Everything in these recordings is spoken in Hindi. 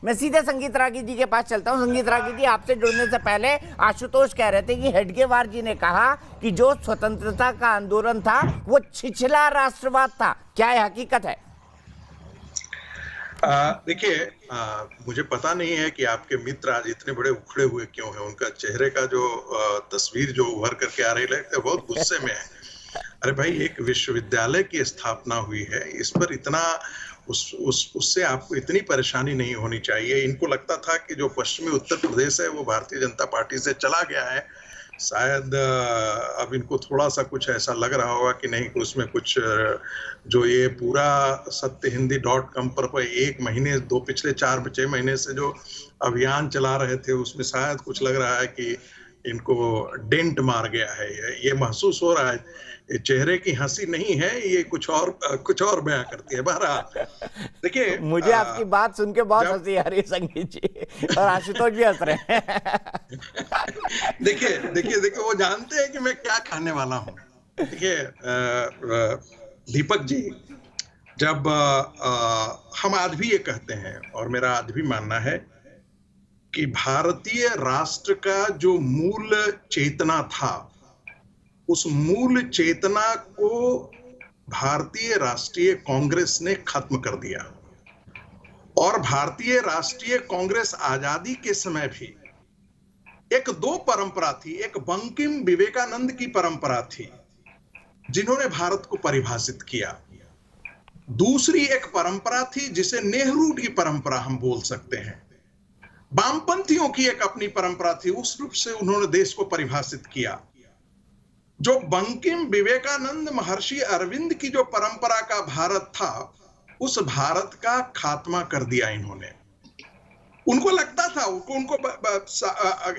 मैं सीधे संगीत रागी जी के पास चलता हूं। संगीत रागी जी, आपसे जुड़ने से पहले आशुतोष कह रहे थे कि हेडगेवार जी ने कहा कि जो स्वतंत्रता का आंदोलन था वो छिछला राष्ट्रवाद था। क्या यह हकीकत है? देखिए, मुझे पता नहीं है कि आपके मित्र आज इतने बड़े उखड़े हुए क्यों हैं। उनका चेहरे का जो तस्वीर जो उभर करके आ रही लगता है बहुत गुस्से में है। अरे भाई, एक विश्वविद्यालय की स्थापना हुई है, इस पर इतना उससे आपको इतनी परेशानी नहीं होनी चाहिए। इनको लगता था कि जो पश्चिमी उत्तर प्रदेश है वो भारतीय जनता पार्टी से चला गया है। शायद अब इनको थोड़ा सा कुछ ऐसा लग रहा होगा कि नहीं, उसमें कुछ जो ये पूरा सत्यहिंदी.com पर एक महीने पिछले 4-6 महीने से जो अभियान चला रहे थे उसमें शायद कुछ लग रहा है कि इनको डेंट मार गया है। ये महसूस हो रहा है। ये चेहरे की हंसी नहीं है, ये कुछ और बयां करती है। बहरहाल देखिए, मुझे आपकी बात सुन के बहुत हंसी आ रही है संगीत जी, और आशुतोष भी हंस रहे हैं। देखिए वो जानते हैं कि मैं क्या खाने वाला हूँ। देखिए दीपक जी, जब हम आज भी ये कहते हैं और मेरा आज भी मानना है कि भारतीय राष्ट्र का जो मूल चेतना था, उस मूल चेतना को भारतीय राष्ट्रीय कांग्रेस ने खत्म कर दिया। और भारतीय राष्ट्रीय कांग्रेस आजादी के समय भी एक दो परंपरा थी। एक बंकिम विवेकानंद की परंपरा थी जिन्होंने भारत को परिभाषित किया। दूसरी एक परंपरा थी जिसे नेहरू की परंपरा हम बोल सकते हैं। वामपंथियों की एक अपनी परंपरा थी, उस रूप से उन्होंने देश को परिभाषित किया। जो बंकिम विवेकानंद महर्षि अरविंद की जो परंपरा का भारत था, उस भारत का खात्मा कर दिया इन्होंने। उनको लगता था, उनको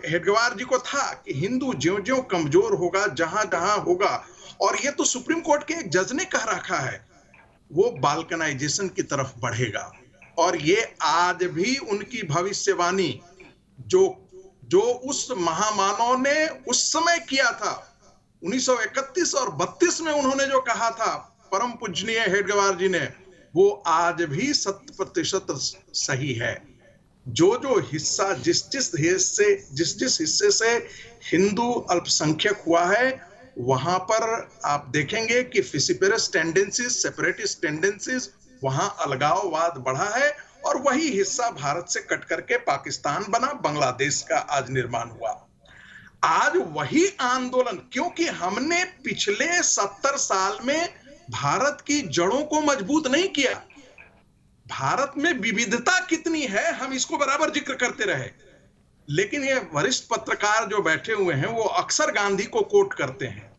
हेडगेवार जी को था कि हिंदू ज्यों-ज्यों कमजोर होगा, जहां-जहां होगा, और ये तो सुप्रीम कोर्ट के एक जज ने कह रखा है, वो बाल्कनाइजेशन की तरफ बढ़ेगा। और ये आज भी उनकी भविष्यवाणी जो उस महामानव ने उस समय किया था, 1931 और 32 में उन्होंने जो कहा था परम पूजनीय हेडगेवार जी ने, वो आज भी 100% सही है। जो हिस्सा जिस हिस्से से हिंदू अल्पसंख्यक हुआ है, वहां पर आप देखेंगे कि फिसिपेरस टेंडेंसीज, सेपरेटिस्ट टेंडेंसीज, वहां अलगाववाद बढ़ा है। और वही हिस्सा भारत से कट करके पाकिस्तान बना, बांग्लादेश का आज निर्माण हुआ। आज वही आंदोलन, क्योंकि हमने पिछले 70 साल में भारत की जड़ों को मजबूत नहीं किया। भारत में विविधता कितनी है, हम इसको बराबर जिक्र करते रहे, लेकिन ये वरिष्ठ पत्रकार जो बैठे हुए हैं वो अक्सर गांधी को कोट करते हैं।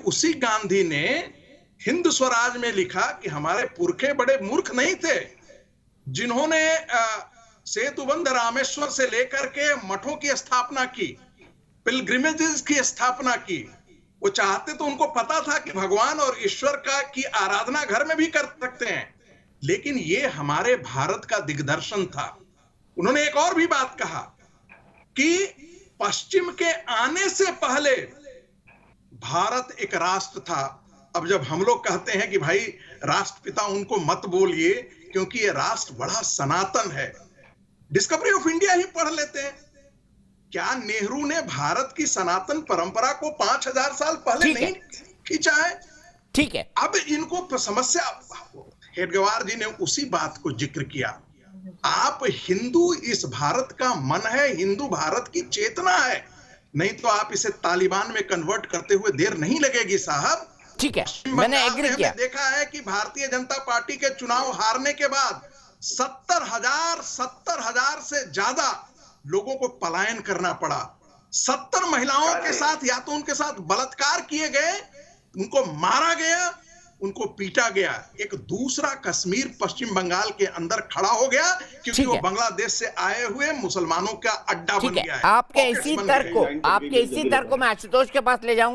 उसी गांधी ने हिंद स्वराज में लिखा कि हमारे पुरखे बड़े मूर्ख नहीं थे जिन्होंने सेतुबंध रामेश्वर से लेकर के मठों की स्थापना की, पिलग्रिमेजेस की स्थापना की। वो चाहते तो उनको पता था कि भगवान और ईश्वर की आराधना घर में भी कर सकते हैं, लेकिन ये हमारे भारत का दिग्दर्शन था। उन्होंने एक और भी बात कहा कि पश्चिम के आने से पहले भारत एक राष्ट्र था। अब जब हम लोग कहते हैं कि भाई राष्ट्रपिता उनको मत बोलिए क्योंकि ये राष्ट्र बड़ा सनातन है, डिस्कवरी ऑफ इंडिया ही पढ़ लेते हैं। क्या नेहरू ने भारत की सनातन परंपरा को 5000 साल पहले नहीं खींचा है? ठीक है। अब इनको समस्या, हेडगेवार जी ने उसी बात को जिक्र किया। आप हिंदू इस भारत का मन है, हिंदू भारत की चेतना है, नहीं तो आप इसे तालिबान में कन्वर्ट करते हुए देर नहीं लगेगी साहब। ठीक है, मैंने एग्री किया। देखा है कि भारतीय जनता पार्टी के चुनाव हारने के बाद 70,000 से ज्यादा लोगों को पलायन करना पड़ा। 70 महिलाओं के साथ या तो उनके साथ बलात्कार किए गए, उनको मारा गया, उनको पीटा गया। एक दूसरा कश्मीर पश्चिम बंगाल के अंदर खड़ा हो गया क्योंकि वो बांग्लादेश से आए हुए मुसलमानों का अड्डा बन गया है। आपके इसी तर्क को मैं आशुतोष के पास ले जाऊंगा।